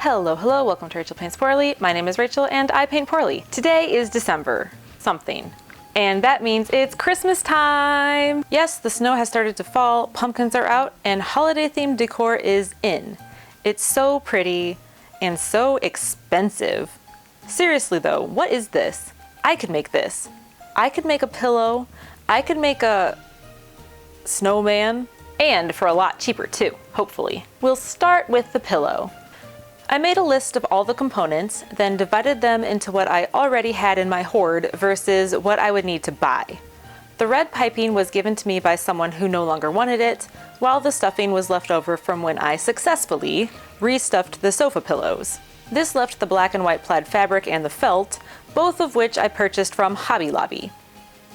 Hello, hello, welcome to Rachel Paints Poorly. My name is Rachel and I paint poorly. Today is December something, and that means it's Christmas time! Yes, the snow has started to fall, pumpkins are out, and holiday themed decor is in. It's so pretty and so expensive. Seriously though, what is this? I could make this. I could make a pillow, I could make a snowman, and for a lot cheaper too, hopefully. We'll start with the pillow. I made a list of all the components, then divided them into what I already had in my hoard versus what I would need to buy. The red piping was given to me by someone who no longer wanted it, while the stuffing was left over from when I successfully restuffed the sofa pillows. This left the black and white plaid fabric and the felt, both of which I purchased from Hobby Lobby.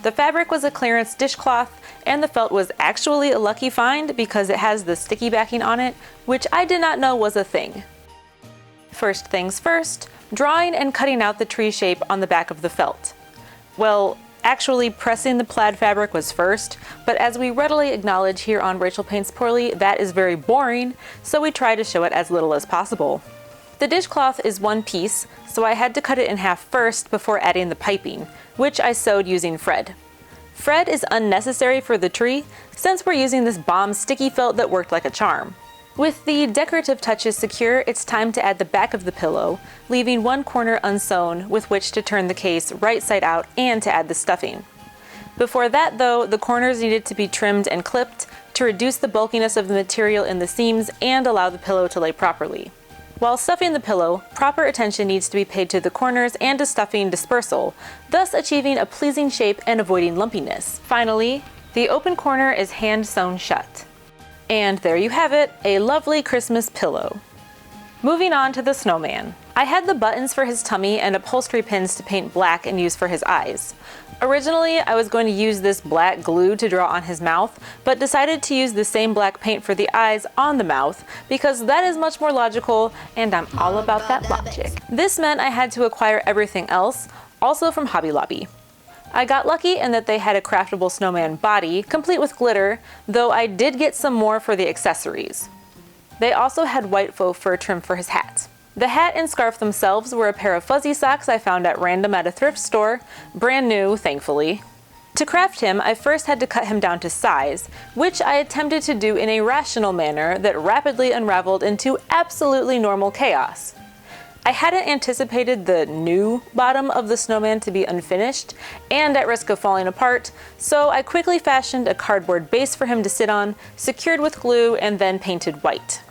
The fabric was a clearance dishcloth, and the felt was actually a lucky find because it has the sticky backing on it, which I did not know was a thing. First things first, drawing and cutting out the tree shape on the back of the felt. Well, actually pressing the plaid fabric was first, but as we readily acknowledge here on Rachel Paints Poorly, that is very boring, so we try to show it as little as possible. The dishcloth is one piece, so I had to cut it in half first before adding the piping, which I sewed using Fred. Fred is unnecessary for the tree, since we're using this bomb sticky felt that worked like a charm. With the decorative touches secure, it's time to add the back of the pillow, leaving one corner unsewn with which to turn the case right side out and to add the stuffing. Before that though, the corners needed to be trimmed and clipped to reduce the bulkiness of the material in the seams and allow the pillow to lay properly. While stuffing the pillow, proper attention needs to be paid to the corners and to stuffing dispersal, thus achieving a pleasing shape and avoiding lumpiness. Finally, the open corner is hand sewn shut. And there you have it, a lovely Christmas pillow. Moving on to the snowman. I had the buttons for his tummy and upholstery pins to paint black and use for his eyes. Originally, I was going to use this black glue to draw on his mouth, but decided to use the same black paint for the eyes on the mouth because that is much more logical and I'm all about that logic. This meant I had to acquire everything else, also from Hobby Lobby. I got lucky in that they had a craftable snowman body, complete with glitter, though I did get some more for the accessories. They also had white faux fur trim for his hat. The hat and scarf themselves were a pair of fuzzy socks I found at random at a thrift store, brand new, thankfully. To craft him, I first had to cut him down to size, which I attempted to do in a rational manner that rapidly unraveled into absolutely normal chaos. I hadn't anticipated the new bottom of the snowman to be unfinished and at risk of falling apart, so I quickly fashioned a cardboard base for him to sit on, secured with glue, and then painted white.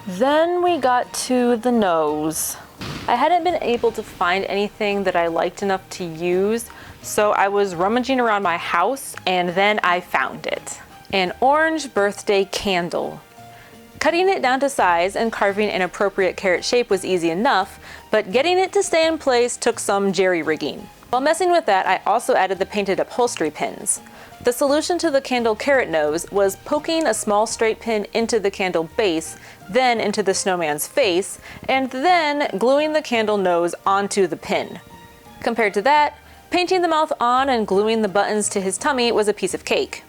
Then we got to the nose. I hadn't been able to find anything that I liked enough to use, so I was rummaging around my house and then I found it. An orange birthday candle. Cutting it down to size and carving an appropriate carrot shape was easy enough, but getting it to stay in place took some jerry-rigging. While messing with that, I also added the painted upholstery pins. The solution to the candle carrot nose was poking a small straight pin into the candle base, then into the snowman's face, and then gluing the candle nose onto the pin. Compared to that, painting the mouth on and gluing the buttons to his tummy was a piece of cake.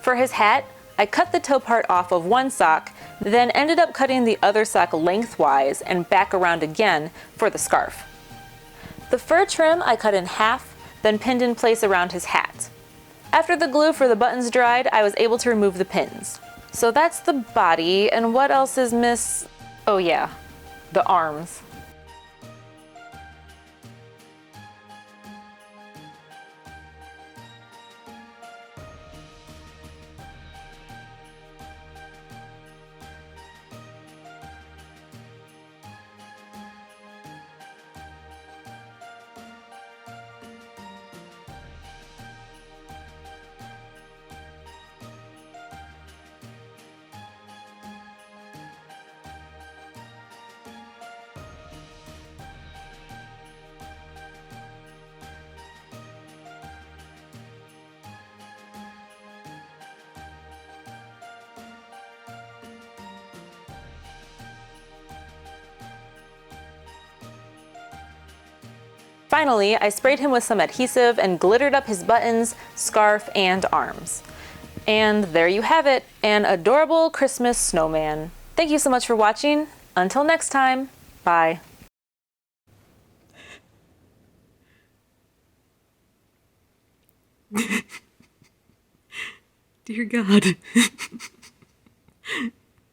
For his hat, I cut the toe part off of one sock, then ended up cutting the other sock lengthwise and back around again for the scarf. The fur trim I cut in half, then pinned in place around his hat. After the glue for the buttons dried, I was able to remove the pins. So that's the body, and what else is oh yeah, the arms. Finally, I sprayed him with some adhesive and glittered up his buttons, scarf, and arms. And there you have it, an adorable Christmas snowman. Thank you so much for watching. Until next time. Bye. Dear God.